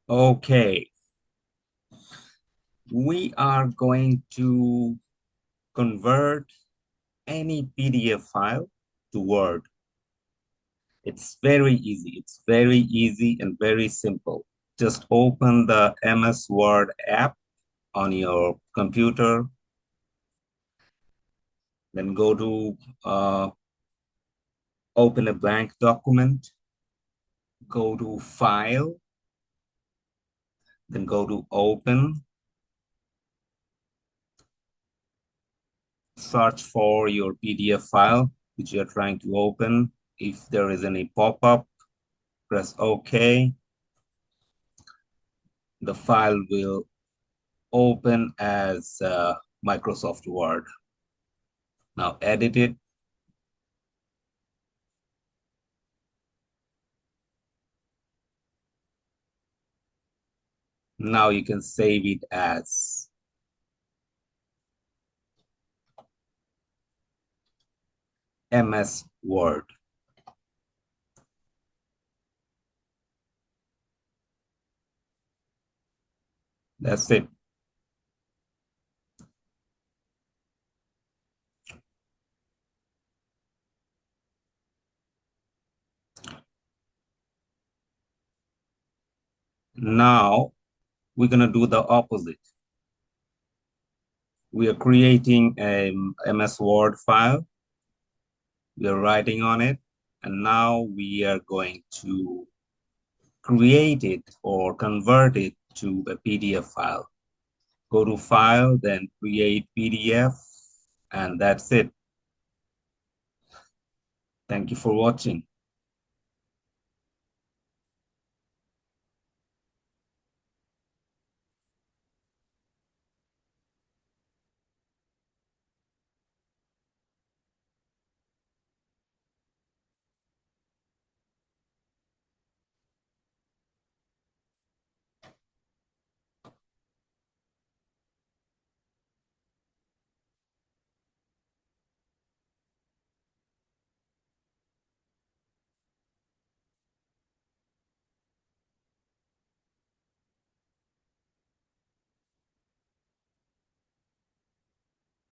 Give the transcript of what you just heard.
Okay, we are going to convert any PDF file to Word. It's very easy. It's very easy and very simple. Just open the MS Word app on your computer, then go to open a blank document, go to File, then go to Open, search for your PDF file which you're trying to open. If there is any pop-up, press OK. The file will open as Microsoft Word. Now edit it. Now you can save it as MS Word. That's it. Now we're going to do the opposite. We are creating a MS Word file. We are writing on it. And now we are going to create it or convert it to a PDF file. Go to File, then Create PDF, and that's it. Thank you for watching.